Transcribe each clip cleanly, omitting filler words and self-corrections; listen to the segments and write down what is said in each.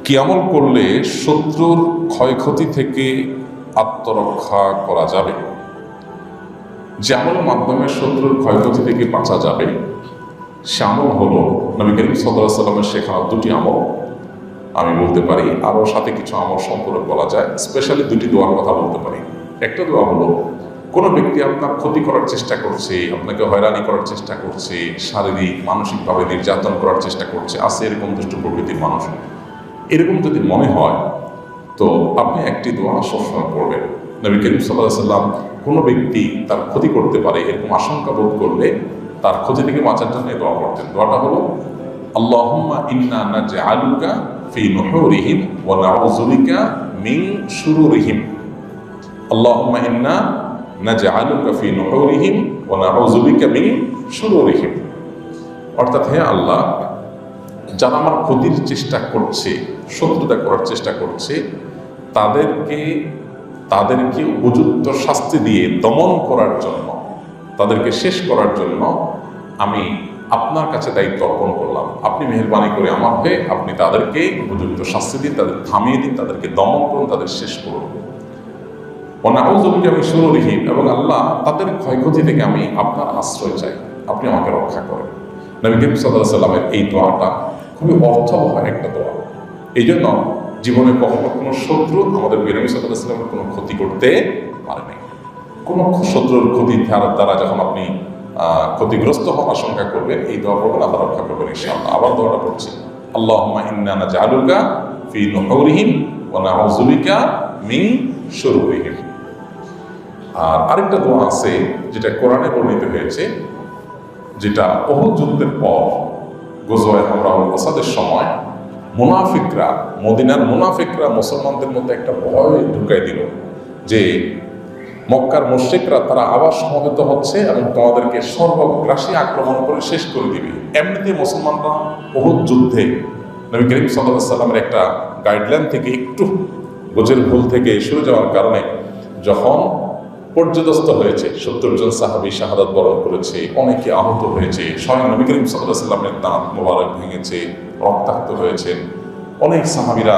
কি আমল করলে শত্রুর ক্ষয়ক্ষতি থেকে আত্মরক্ষা করা যাবে? যে আমলের মাধ্যমে শত্রুর ক্ষয়ক্ষতি থেকে বাঁচা যাবে সে আমল হলো নবী করিম সাল্লাল্লাহু আলাইহি ওয়াসাল্লামের শেখানো দুটি আমল। আমি বলতে পারি আরও সাথে কিছু আমল সম্পর্কে বলা যায়, স্পেশালি দুটি দোয়ার কথা বলতে পারি। একটা দোয়া হলো, কোনো ব্যক্তি আপনার ক্ষতি করার চেষ্টা করছে, আপনাকে হয়রানি করার চেষ্টা করছে, শারীরিক মানসিকভাবে নির্যাতন করার চেষ্টা করছে, আছে এরকম দুষ্ট প্রকৃতির মানুষ, এরকম যদি মনে হয় তো আপনি একটি দোয়া সবসময় পড়বেন। নবী করিম সাল্লাল্লাহু আলাইহি ওয়াসাল্লাম কোনো ব্যক্তি তার ক্ষতি করতে পারে এরকম আশঙ্কা বোধ করলে তার ক্ষতি থেকে বাঁচার জন্য এই দোয়া করতেন। দোয়াটা হলো, আল্লাহুম্মা ইন্না নাজআলুকা ফি নুহুরিহিম ওয়া নাউযু বিকা মিন শুরুরিহিম। আল্লাহুম্মা ইন্না নাজআলুকা ফি নুহুরিহিম ওয়া নাউযু বিকা মিন শুরুরিহিম। অর্থাৎ, হে আল্লাহ, যারা আমার ক্ষতির চেষ্টা করছে, শত্রুতা করার চেষ্টা করছে, তাদেরকে উপযুক্ত শাস্তি দিয়ে দমন করার জন্য, তাদেরকে শেষ করার জন্য আমি আপনার কাছে দায়িত্ব অর্পণ করলাম। আপনি মেহেরবানি করে আমার হয়ে আপনি তাদেরকে উপযুক্ত শাস্তি দিন, তাদের থামিয়ে দিন, তাদেরকে দমন করুন, তাদের শেষ করুন। আমি শুরুরিহিম, এবং আল্লাহ তাদের ক্ষয়ক্ষতি থেকে আমি আপনার আশ্রয় চাই, আপনি আমাকে রক্ষা করেন। নবী করিম সাল্লাল্লাহু আলাইহি ওয়াসাল্লামের এই দোয়াটা খুবই অর্থবহ একটা দোয়া। এই জন্য জীবনে কখনো কোনো শত্রু আমাদের নবী সাল্লাল্লাহু আলাইহি ওয়াসাল্লামের কোনো ক্ষতি করতে পারে নাই। কোনো শত্রুর ক্ষতির দ্বারা যখন আপনি ক্ষতিগ্রস্ত হওয়ার আশঙ্কা করবেন, এই দোয়া পড়বেন, আল্লাহ রক্ষা করবেন ইনশাআল্লাহ। আবার দোয়াটা পড়ছি, আল্লাহুম্মা ইন্না নাজআলুকা ফি নুহুরিহিম ওয়া নাউযু বিকা মিন শুরুরিহিম। আর আরেকটা দোয়া আছে যেটা কোরআনে বর্ণিত হয়েছে, যেটা উহুদ যুদ্ধের পর গজওয়ায়ে হামরাউল আসাদের সময় মদিনার মুনাফিকরা মুসলমানদের মধ্যে একটা ভয় ঢুকাই দিল যে মক্কার মুশরিকরা তারা আবার সমবেত হচ্ছে এবং তোমাদেরকে সর্বগ্রাসী আক্রমণ করে শেষ করে দিবে। এমনিতে মুসলমানরা উহুদ যুদ্ধে নবী করিম সাল্লাল্লাহু আলাইহি ওয়াসাল্লামের একটা গাইডলাইন থেকে একটু বোঝের ভুল থেকে সরে যাওয়ার কারণে যখন পর্যদস্ত হয়েছে, 70 জন সাহাবী শাহাদাত বরণ করেছে, অনেকে আহত হয়েছে, স্বয়ং নবী করিম সাল্লাল্লাহু আলাইহি ওয়াসাল্লামের দাঁত মোবারক ভেঙেছে, রক্তাক্ত হয়েছেন, অনেক সাহাবীরা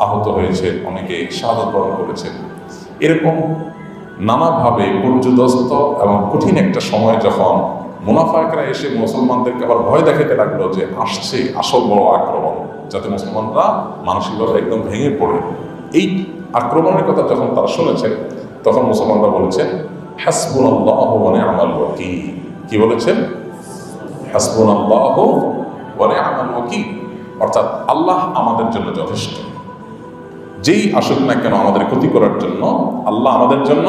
আহত হয়েছে, অনেকে শাহাদাত বরণ করেছেন। এরকম নানাভাবে পর্যদস্ত এবং কঠিন একটা সময় যখন মুনাফিকরা এসে মুসলমানদেরকে আবার ভয় দেখাতে লাগলো যে আসছে আসল বড় আক্রমণ, যাতে মুসলমানরা মানসিকভাবে একদম ভেঙে পড়ে, এই আক্রমণের কথা যখন তারা শুনেছেন তখন মুসলমানরা বলেছেন, হাসবুনাল্লাহু ওয়া নি'মাল ওয়াকিল। কি বলেছেন? হাসবুনাল্লাহু ওয়া নি'মাল ওয়াকিল, অর্থাৎ আল্লাহ আমাদের জন্য যথেষ্ট। যেই আসুক না কেন আমাদের ক্ষতি করার জন্য আল্লাহ আমাদের জন্য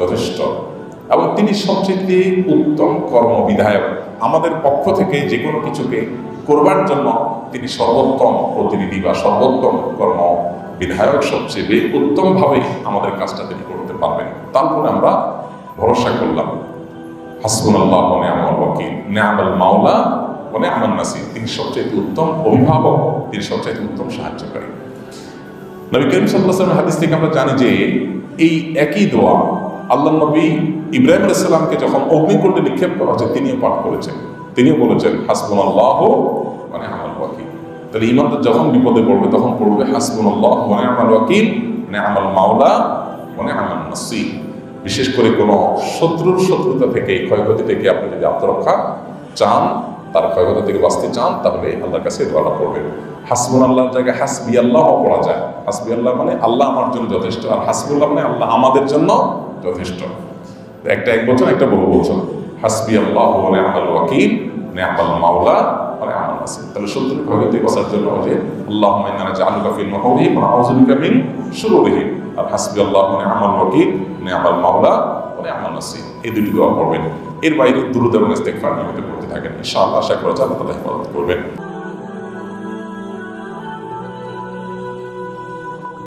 যথেষ্ট, এবং তিনি সবচেয়ে উত্তম কর্মবিধায়ক। আমাদের পক্ষ থেকে যে কোনো কিছুকে করবার জন্য তিনি সর্বোত্তম প্রতিনিধি বা সর্বোত্তম কর্ম বিধায়ক, সবচেয়ে উত্তমভাবে আমাদের কাজটা তিনি করতে পারবেন। তারপরে আমরা ভরসা করলাম, হাসবুনাল্লাহু ওয়া নি'মাল ওয়াকিল, নি'মাল মাওলা ওয়া নি'মান নাসির। তিনি সবচেয়ে উত্তম অভিভাবক, তিনি সবচেয়ে উত্তম সাহায্যকারী। নবী করিম সাল্লাল্লাহু আলাইহি ওয়াসাল্লামের হাদিস থেকে আমরা জানি যে এই একই দোয়া আল্লাহ নবী ইব্রাহিম আলাইহিস সালামকে যখন অগ্নিকুণ্ডে নিক্ষেপ করা হয়েছে তিনিও পাঠ করেছেন, তিনিও বলেছেন হাসবুনাল্লাহু ওয়া নি'মাল ওয়াকিল। তাহলে ইমানদার যখন বিপদে পড়বে তখন পড়বে হাসবুনাল্লাহু ওয়া নি'মাল ওয়াকিল, নি'মাল মাওলা ওয়া নি'মান নাসির। বিশেষ করে কোনো শত্রুতা থেকে, ক্ষয়ক্ষতি থেকে আপনি যদি আত্মরক্ষা চান, তার ক্ষয়ক্ষতি থেকে বাঁচতে চান, তাহলে আল্লাহর কাছে দোয়া করবেন। হাসবুনাল্লাহর জায়গায় হাসবি আল্লাহ পড়া যায়। হাসবি আল্লাহ মানে আল্লাহ আমার জন্য যথেষ্ট, আর হাসবুল্লাহ মানে আল্লাহ আমাদের জন্য যথেষ্ট। একটা এক বচন, একটা বহু বচন। হাসবি আল্লাহু ওয়া নি'মাল ওয়াকিল, নি'মাল মাওলা ওয়া নি'মান নাসির। তাহলে শত্রুর ক্ষয়ক্ষতি বাঁচার জন্য যে আল্লাহুম্মা ইন্না নাজআলুকা ফি নুহুরিহিম ওয়া নাউযু বিকা মিন শুরুরিহিম, আর হাসবি আল্লাহু ওয়া নি'মাল ওয়াকিল, নি'মাল মাওলা ওয়া নি'মান নাসির, এই দুটি দোয়া পড়বেন। এর বাইরে দুরূদ এবং ইস্তিগফার নিয়মিত করতে থাকেন, ইনশাআল্লাহ আশা করা যায় আল্লাহ তাআলা হেফাজত করবেন।